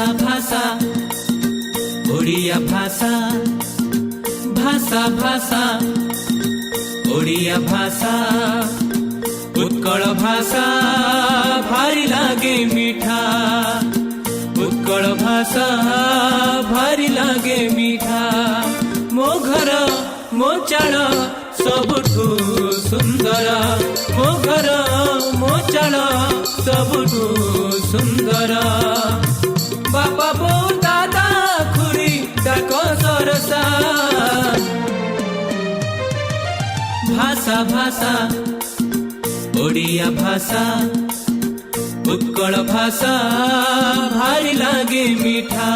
भाषा भाषा ओडिया भाषा भाषा भाषा ओडिया भाषा उत्कल भाषा भारी लागे मीठा उत्कल भाषा भारी लागे मीठा मो घर मो चाल सबुठु सुंदर मो घर मो चाल सबुठु सुंदर बापा बो दादा खुरी डाक सरसा भाषा भाषा ओडिया भाषा उत्कल भाषा भारी लागे मीठा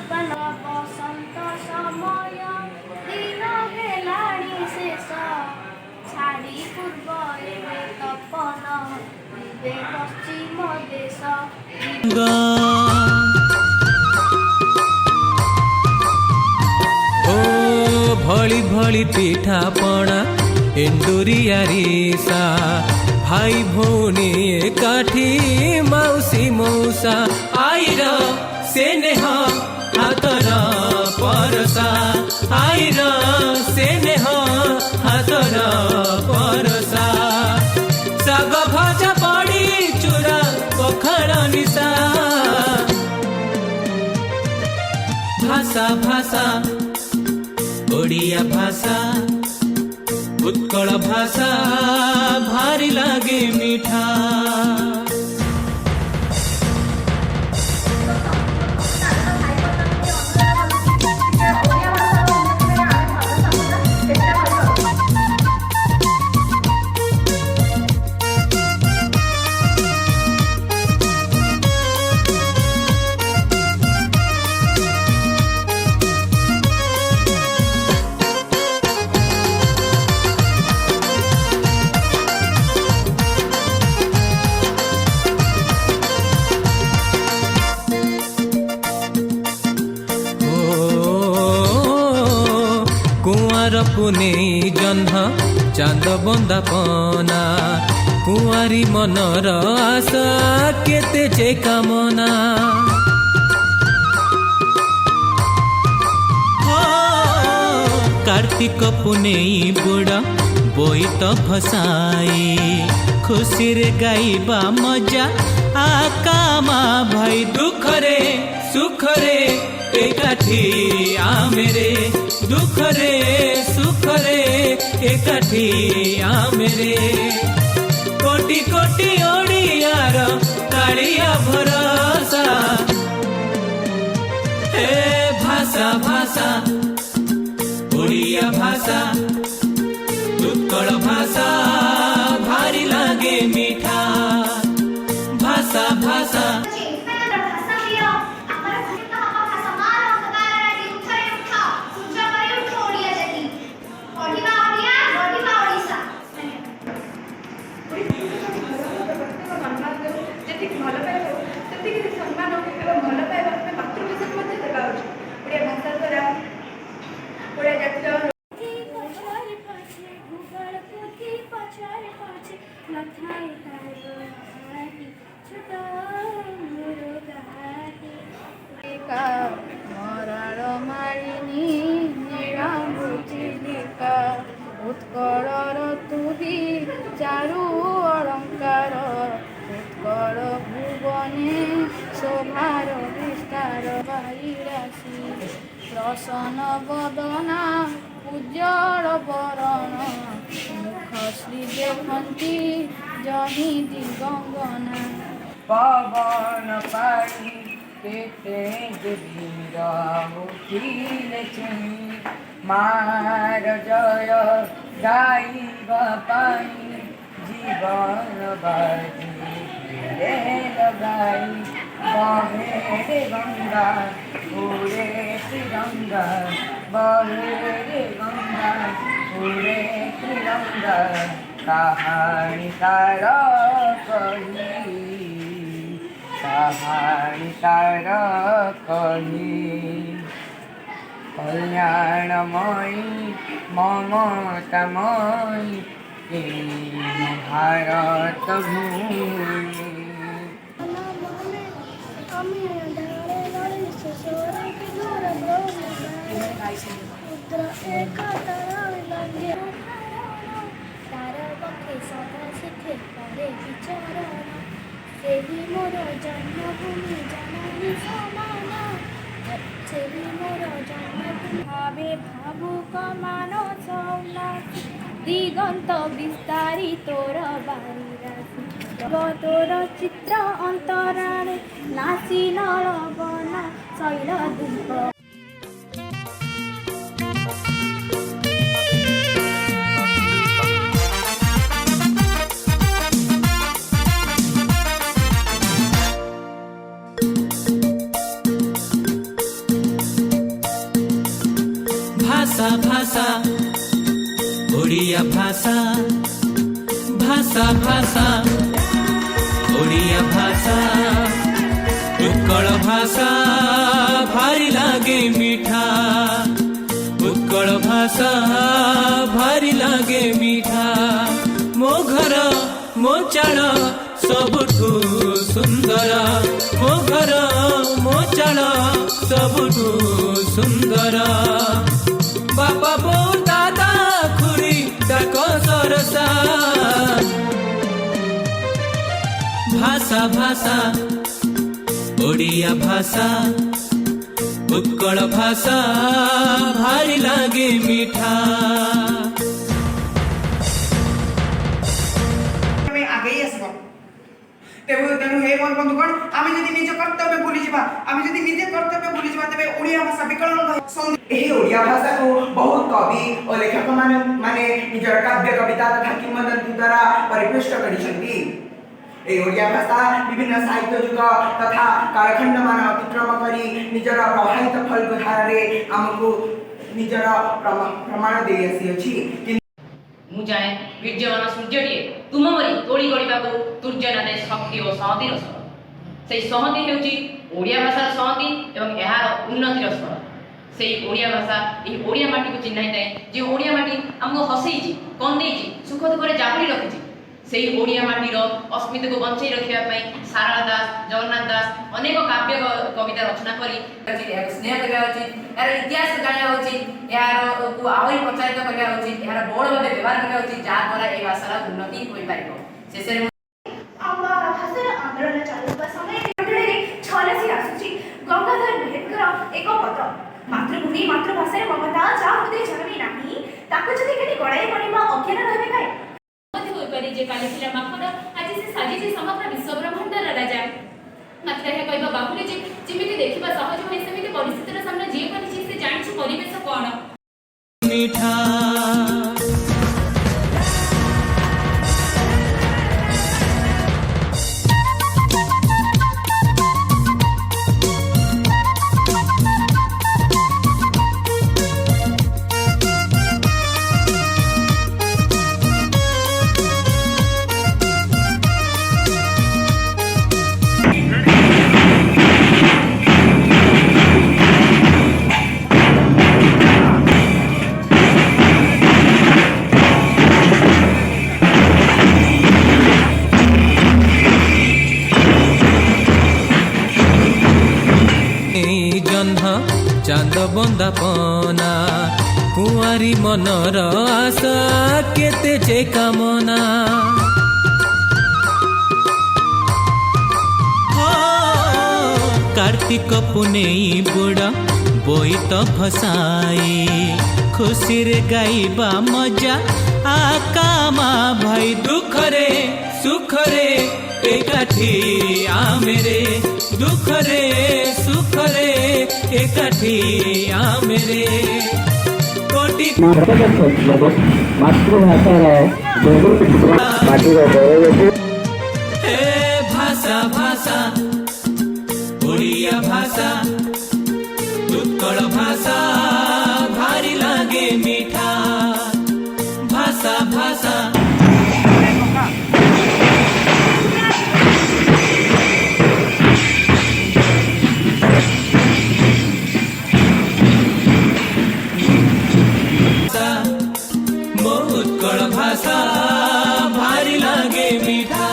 बसंत समय दिन हेलाणी शेष छाड़ी पूर्व एवे तपन दिवे पश्चिम देश ओ भली भली पिठा पणा एंडुरी आरिसा भाई भौनी एकाठी मौसी मौसा आईर स्नेह हातर परसा आईर स्नेह हातर परसा साग भजा पड़ी चूरा पखाड़ निशा भाषा भाषा ओडिया भाषा उत्कल भाषा भारी लागे मीठा कुआर पुने जह्न चांद बंदापना कुआरी मनर आशा केते जे कामना कार्तिक पुने बुड़ा बोईत भसाई खुशी रे गाइबा मजा आकामा भाई दुख रे सुख रे एकाठी आमेरे दुख रे सुख रे एकाठी आमेरे कोटि कोटि ओडियार कालिया भरोसा हे भाषा भाषा ओडिया भाषा उत्कल भाषा भारी लागे मीठा भाषा भाषा मराल मारिनी निरामुचिलिका उत्कलर तुदी चारु अलंकार उत्कल भुवने शोभार विस्तार बाईराशी प्रसन्न बदना उज्जल बरण मुख श्री देखती जही दिगंगना पवन पाई केते वीर उठिले मार जय गाइबा पाई जीवन बाजी रे लगाई बहे रे गंगा उड़े तिरंगा बहे रे गंगा उड़े तिरंगा कहानी तार कही कहानी तार कही कल्याणमयी ममतामयी भारत भूमि मोर जन्मभूमि जननी समान मोर जन्मभूमि भावे भावुक मानस दिगंत विस्तारी तोर बारी राशि तोर चित्र अंतराणे नासी नलबन शैल दुर्ग भाषा भाषा ओडिया भाषा भाषा भाषा ओडिया भाषा उत्कल भाषा भारी लागे मीठा उत्कल भाषा भारी लागे मीठा मो घर मो चाल सबुठु सुंदर मो घर मो चाल सबुठु सुंदर बापा बो दादा खुरी डाक सरसा भाषा भाषा ओडिया भाषा उत्कल भाषा भारी लागे मीठा आगे तेणु हे बंधुगण आम जदि निज कर्तव्य भूली आम जदि निज कर्तव्य भूली तेरे ओडिया भाषा विकलन ओडिया भाषा को बहुत कवि और लेखक माने निजर काव्य कविता तथा किंवदंती द्वारा परिपुष्ट करिसेंती ए ओडिया भाषा विभिन्न साहित्य युग तथा कालखंड मान अतिक्रम करी निजर प्रवाहित फल धारा रे हमको निजर प्रमाण दे आसी अछि मु जाए वीर्यवान सूर्यटिए तुम मरी तोड़ी गढ़ा को तुर्य नादे शक्ति और सहतिर स्वर से सहति हेउची ओडिया भाषार सहति एवं यार उन्नतिर स्वर से ओडिया भाषा यही ओडिया माटी को चिन्हाई थाए जे ओडिया माटी हमको हसई कंदे सुख दुख जाबुरी रखी से ओडिया माटीर अस्मिता को बंचाई रखापी सारला दास जगन्नाथ दास अनेक काव्य कविता रचना करी स्नेह करवा उचित यार इतिहास जाना उचित यार को आहरी प्रचारित करवा उचित यार बड़ भाव व्यवहार करवा उचित जहाँ द्वारा ये भाषार उन्नति हो पार शेष भाषार आंदोलन चलुवा समय छलसी आसुची गंगाधर मेहेरकर एक पत्र मातृभूमि मातृभाषा ममता जा हृदय जनमी नाही ताको जदि केनी गड़ाई पड़िबा अज्ञान रहबे काय जे काली थिला माखन आज से साजी जे समग्र विश्व ब्रह्मांडर राजा मात्र हे कहबा बाहुले जे जेमिति देखिबा सहज होय सेमिति परिस्थितिर सामने जे कोनी से जानिछु परिवेश कोन मीठा चांद बंदापना कुआरी मनर आशा केते जे कामना कार्तिक पुनेई बुड़ा बोईत भसाई खुशी रे गाइबा मजा आकामा भाई दुख रे सुख रे एकाठी आमेरे दुख रे सुख रे एकाठी आमेरे କୋଟି ମାତୃଭାଷାର ମାଟିର ଗୌରବକୁ हे भाषा भाषा ओडिया भाषा उत्कल भाषा भारी लागे मीठा भाषा भाषा मो उत्कल भाषा भारी लागे मीठा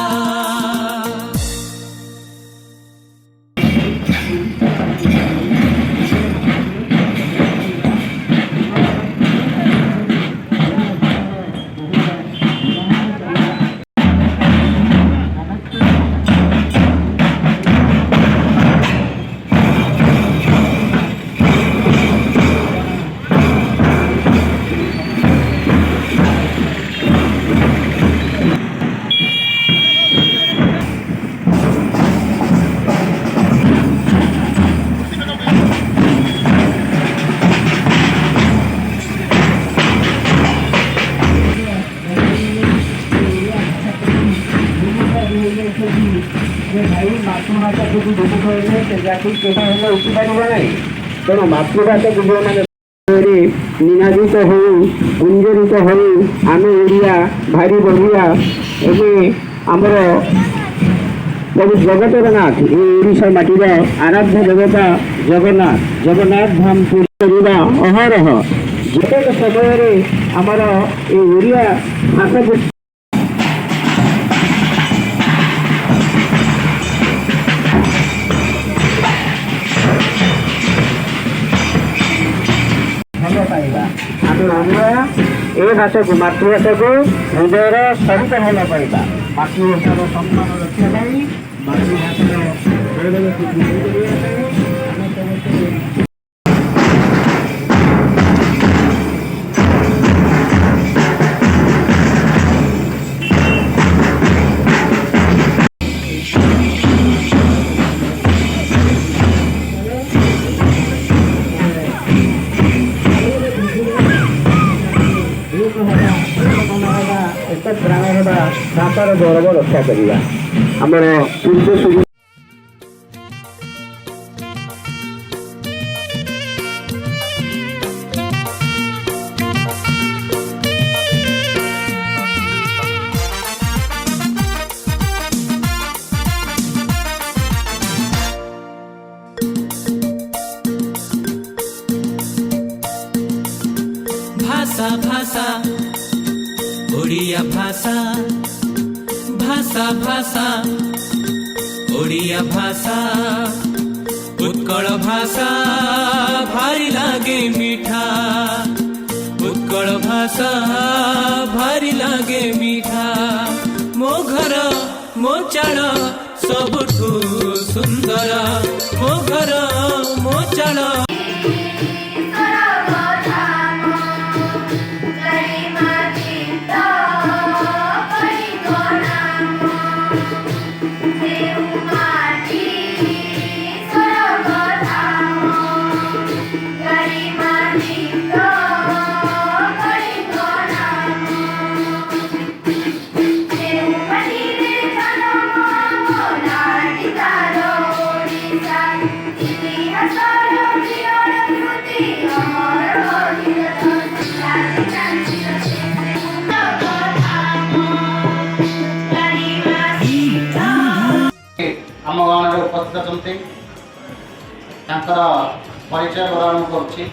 ମାତୃଭାଷାକୁ ଯଦି କହିଲେ ସେ ଜାତି କେବେ ହେଲେ ଉଠିପାରିବ ନାହିଁ। ତେଣୁ ମାତୃଭାଷାକୁ ଯେଉଁମାନେ ନିନାଦିତ ହଉ ଗୁଞ୍ଜରିତ ହଉ ଆମେ ଓଡ଼ିଆ ଭାରି ବଢ଼ିଆ। ଏବେ ଆମର ପ୍ରଭୁ ଜଗତର ନାଥ ଏ ଓଡ଼ିଶା ମାଟିର ଆରାଧ୍ୟ ଦେବତା ଜଗନ୍ନାଥ ଧାମ ପୁରୀ କରିବା ଅହରହ ଯେତେକ ସମୟରେ ଆମର ଏ ଓଡ଼ିଆ ଭାଷାକୁ ଭଲ ପାଇବା। ଆମେ ଓଡ଼ିଆ ଏ ଭାଷାକୁ ମାତୃଭାଷାକୁ ହୃଦୟର ସହିତ ଭଲ ପାଇବା। ମାତୃଭାଷାର ସମ୍ମାନ ରଖିବା ପାଇଁ ମାତୃଭାଷାର ଗୌରବକୁ ବୃଦ୍ଧି କରିବା ପାଇଁ ଆମେ ସମସ୍ତେ ଏକ ପ୍ରାଣ ହେବା ଭାଷାର ଗୌରବ ରକ୍ଷା କରିବା। ଆମର ପୂର୍ବ ସୁବିଧା भाषा भाषा ओडिया भाषा भाषा भाषा ओडिया भाषा उत्कल भाषा भारी लागे मीठा उत्कल भाषा भारी लागे मीठा मो घर मो चाल सबुठु सुंदर मो घर मो चाल आम गाँव उपस्थित अछंती तांकर परिचय प्रदान करुछि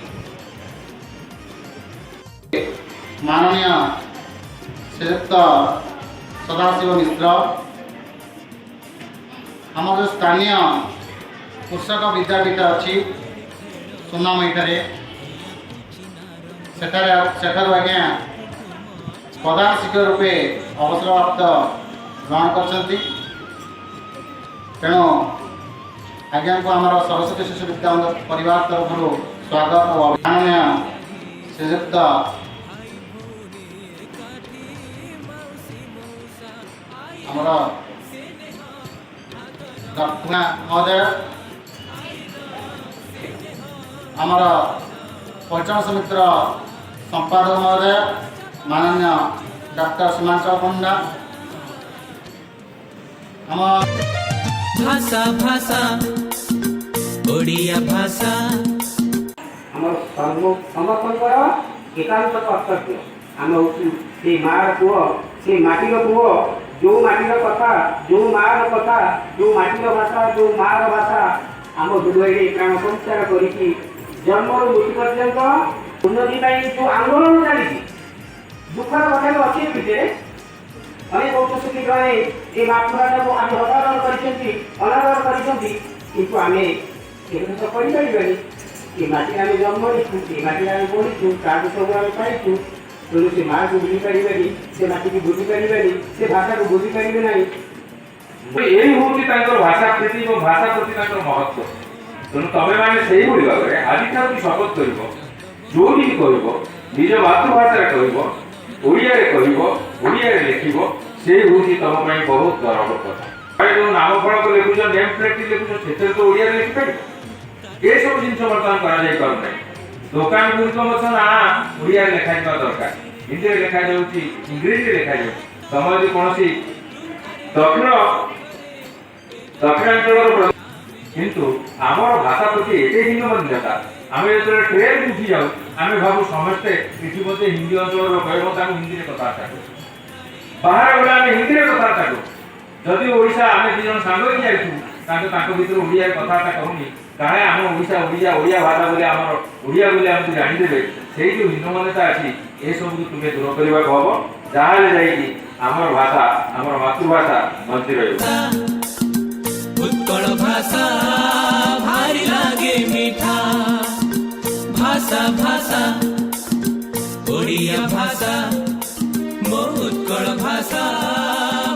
माननीय श्रीयुक्त सदाशिव मिश्र आम जो स्थानीय कृषक विद्यापीठ अच्छी सुनामईठारे सेठार आज्ञा प्रधान शिक्षक रूपे अवसरप्राप्त ग्रहण कर तेणु आज्ञा को आम सरस्वती शिशु विद्या परिवार तरफ स्वागत और माननीय श्रीयुक्त आमर महोदय आमर परिचालन समितिर संपादक महोदय माननीय डॉक्टर सीमांचल पंडा आम भाषा भाषा ओडिया भाषा आम समस्तଙ୍କର एकांत कर्तव्य आम हूँ से मार पुओ से माटीर पुओ जो माटीर कथा जो मार कथा जो माटीर भाषा जो मार भाषा आम हृदय प्राण संचार करी जन्म मृत्यु पर्यंत उन्नति जो आंदोलन चली दुखर कथा भी अच्छी भितर अनेक उच्च शिक्षित मैंने ये मातृभाषा को आम हतादर अनादर करें ये माटी आम जन्म ये माटी आम बढ़ीचु ताकू सब आम पाइचु तेणु से माँ को बुझी पारे से माटी की बुझी पारे से भाषा को बुझी पारे ना यही हूँ भाषा प्रीति और भाषा प्रति महत्व तेणु तुम मैंने से भाव में आज कि शपथ कर जो भी कर निज मातृभाषा करिया लिख से हूँ तुम बहुत गर्व कथा जो नामफलक लिखुच नेम प्लेट लिखुच से तो ओडिया लिखिपार ये सब जिन बर्तमान कर दुकान गुड़िक ना ओडिया लिखाई दरकार हिंदी लिखा इंग्रेजी लिखा तुम यदि कौन दक्षिणांचल किंतु आमर भाषा प्रति एटे हीनमान्यता आम जो ट्रेन उठी जाऊ आम भाव समस्ते ये मध्य हिंदी अंचल कह हिंदी कथबार्ता बाहर गला आम हिंदी कथबार्ता करूँ जदि ओडिशा आम दुजन सांग जाइछू भर ओडिया कथबार्ता करूनी काहे आम ओडिशा ओडिया ओडिया भाषा बोले आमर ओडिया बोले आमको जानीदेवे से जो हीनमान्यता अच्छी ये सब तुम्हें दूर करने को हम जहाँ जाइए आमर भाषा आमर मातृभाषा बंची रही उत्कल भाषा भारी लागे मीठा भाषा भाषा ओडिया भाषा मो उत्कल भाषा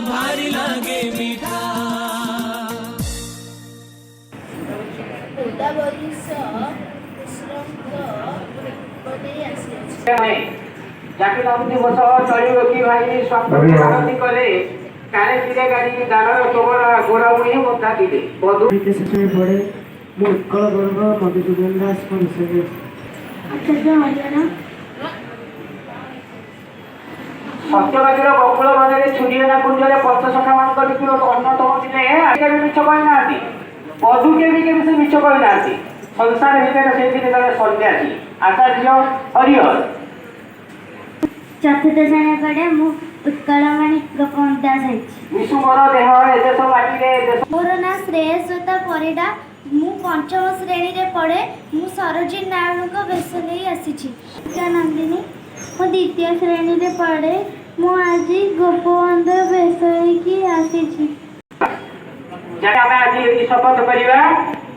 भारी लागे मीठा जाके नमती बस चलियो कि भाई स्वास्थ्य भारती कले काने किरे गाड़ी दानर तोमर गोराउणी मता दिले बधु सेठे पड़े मो उत्कल गर्व मधुसूदन दास परिषद आचार्य हरियाणा सत्यवादीर बकुल बजारे छुरीना कुंजरे पंचसखा मान अन्यतम थे आगे मिछ कहना बधु के भी से मिछ कहना संसार भितर से सन्यासी आचार्य हरिहर चतुर्थ श्रेणी पढ़े मु उत्कलमणि गोपवंत दास विशु मोर देह एदेश माटी रे मोर ना श्रेयस्वता परिडा मु पंचम श्रेणी रे पढ़े मु सरोजिनी नारायण बेश नहीं आसी नंदिनी मु द्वितीय श्रेणी रे पढ़े मु आज गोपवंत बेश होइकी आसी जाने हमें आज शपथ करिवा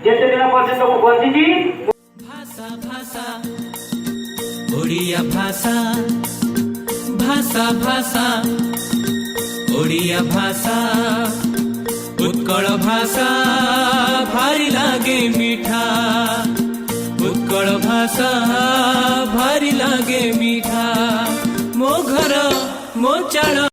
जेते दिन पर्यंत मु बंची भाषा भाषा ओडिया भाषा भाषा भाषा ओडिया भाषा उत्कल भाषा भारी लागे मीठा उत्कल भाषा भारी लागे मीठा मो घर मो चाड़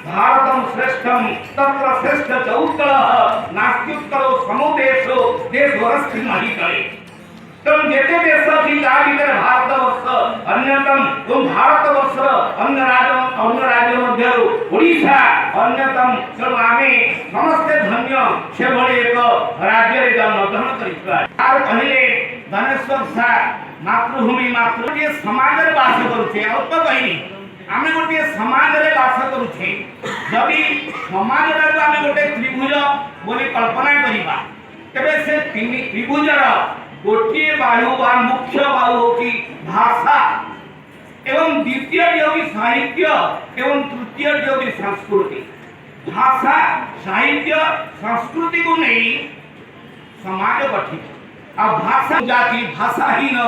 भारतम श्रेष्ठम तत्र श्रेष्ठ चौत्कल नास्त्युत्तरो समुदेशो देशवरस्थि नहीं करे तुम जेते देश थी ता भीतर भारतवर्ष अन्यतम तुम भारतवर्ष अन्य राज्य मध्य ओडिशा अन्यतम तेणु आमे समस्ते धन्य से भली एक राज्य जन्म ग्रहण करिबा आर कहिले धनेश्वर सा मातृभूमि मातृ समाज रे बास करूछे और तो कहनी आमे गोटे समाज रे बास करूछे जदि समाज रे आमे गोटे त्रिभुज बोली कल्पना करिबा तबे से तीन त्रिभुजर गोटे बाहु बा मुख्य बाहु की भाषा एवं द्वितीय होगी साहित्य एवं तृतीय होगी संस्कृति भाषा साहित्य संस्कृति को नहीं समाज गठित आ भाषा जाति भाषाहीन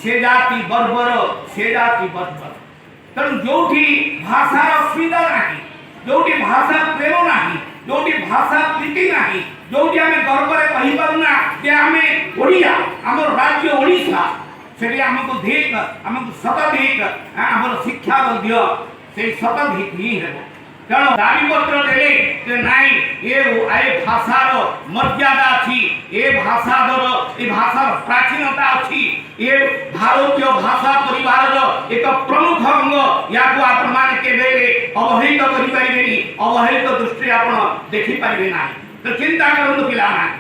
से जाति बर्बर से जाति बर्बर तेणु जोठी भाषा अस्मिता नहीं जोठी भाषा प्रेम नहीं जोठी भाषा प्रीति नहीं जोठी आमे गर्व रे कहि पाउना जे आमे ओडिया हमर राज्य ओडिशा से आमको देख आमको सत देख आम शिक्षा दियो से सत ही है तेणु दाबीपत्र देले जे नाई ए भाषार मर्यादा अच्छी ए भाषार ए भाषार प्राचीनता अच्छी ए भारतीय भाषा परिवार एक प्रमुख अंग या आपण माने केबे अवहेलित करि परिबेनी अवहेलित दृष्टि आपण देखि परिबे ना तो चिंता करंतु पिला ना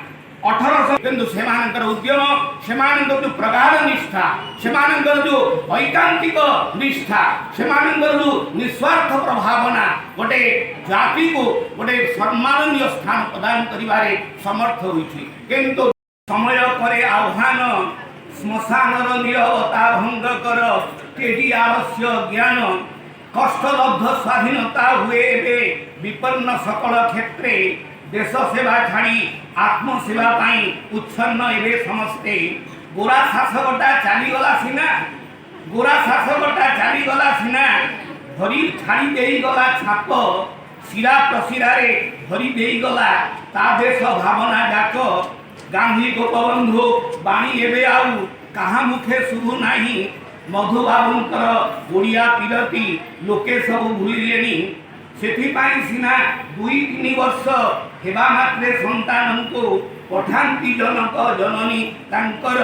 1800 किंतु सेमानंकर उद्यम सेमानंकर जो प्रगाढ़ निष्ठा सेमानंकर जो ऐकांतिक निष्ठा सेमानंकर जो निस्वार्थ प्रभावना गोटे जाति को गोटे सम्माननीय स्थान प्रदान करिवारे समर्थ होइछि किंतु समय परे आह्वान श्मशानर निरवता भंग कर केडी आवश्य ज्ञान कष्टलब्ध स्वाधीनता हुए एबे विपन्न सकल क्षेत्रे देश सेवा छाड़ी आत्मसेवा पाई उच्छन्न एवं समस्ते गोरा शासकटा चलीगला सीना गोरा शासकटा चलीगला सीना धरी छाड़ी देगला छाप शिरा प्रशिरा धरी देगला ता देश भावना जाक गांधी गोपबंधु बाणी एवं आउ कहा मुखे शुभु नाही मधुबाबुंकर ओडिया पीरती लोके सब भूलिलेनी सेथिपाई सिना 2-3 वर्ष हेबा मात्रे संतान को पठांती जनक जननी तांकर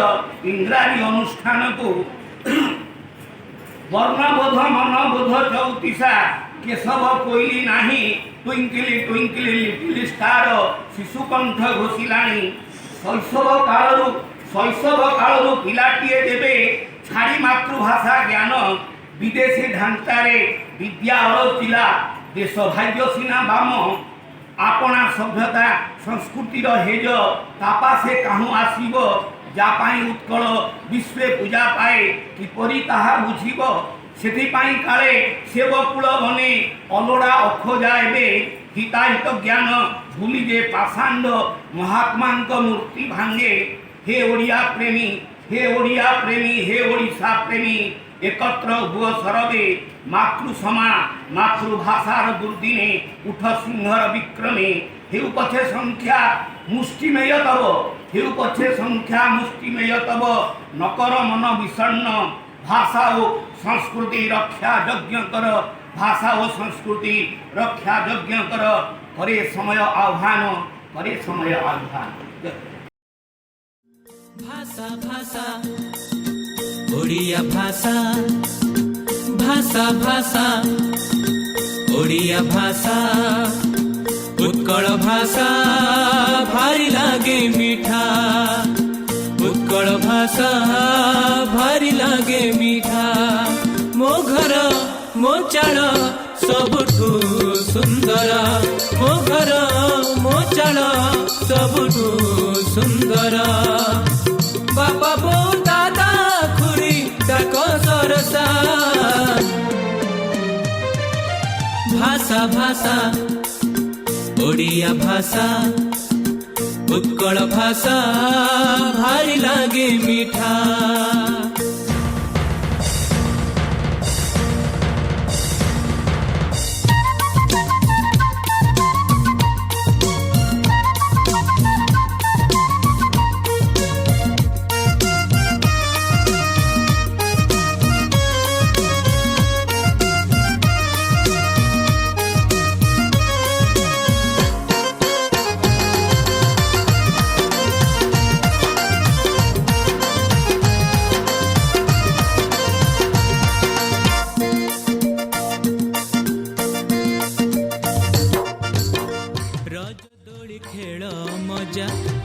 इंद्राणी अनुष्ठान को वर्णबोध मनबोध चौतीसा केशव कोइली नाही ट्विंकली ट्विंकली लिटिल स्टार शिशुकंठ घोषिलाणी शैशव कालरू पिलाटीए देवे छाड़ी मातृभाषा ज्ञान विदेशी ढांचारे विद्या अरचिला देश भाग्य सीना बाम आपना सभ्यता संस्कृतिर हेज तापा से कहूँ आसब जापाई उत्कल विश्व पूजा पाए किपरि ताहा बुझिब सेथिपाई काले सेवकूल बने अलोड़ा अखोजा एबे हिताहित ज्ञान भूली जे पाषांड महात्मांक मूर्ति भांगे हे ओडिया प्रेमी हे ओडिया प्रेमी हे ओडिशा प्रेमी एकत्र हुआ सरवे मातृसमा मातृभाषार दुर्दिने उठ सिंहर विक्रमे हेउ पछे संख्या मुष्टिमेय तब हेउ पछे संख्या मुष्टिमेय तब नकर मन विषण्ण भाषा और संस्कृति रक्षा यज्ञ कर भाषा और संस्कृति रक्षा यज्ञ कर करे समय आह्वान करे समय आह्वान भाषा भाषा ओडिया भाषा भाषा भाषा ओडिया भाषा उत्कल भाषा भारी लागे मीठा उत्कल भाषा भारी लागे मीठा मो घर मो चाल सबुठु सुंदर मो घर मो चाल सबुठु सुंदर बापा बो दादा खुरी ताको सरसा भाषा भाषा ओडिया भाषा उत्कल भाषा भारी लागे मीठा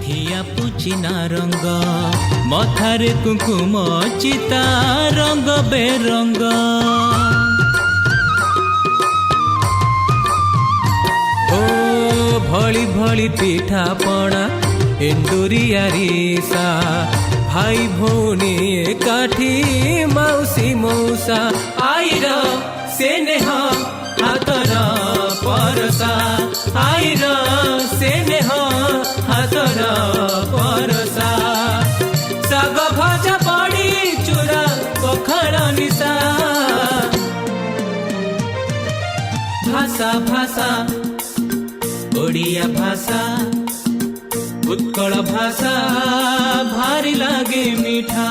ଆଖିଆ ପୁଚିନା ରଙ୍ଗ ମଥାରେ କୁଙ୍କୁମ ଚିତା ରଙ୍ଗ ବେରଙ୍ଗ ଓ ଭଳି ଭଳି ପିଠା ପଣା ଏଣ୍ଡୁରି ଆରିସା ଭାଇ ଭଉଣୀ ଏକାଠି ମାଉସୀ ମଉସା ଆଇର ସ୍ନେହ ହାତର ପରସା ଆଇର ସ୍ନେହ ହାତର ପରସା ଶାଗ ଭଜା ବଡ଼ି ଚୁରା ପଖାଳ ନିଶା ଭାଷା ଭାଷା ଓଡ଼ିଆ ଭାଷା ଉତ୍କଳ ଭାଷା ଭାରି ଲାଗେ ମିଠା।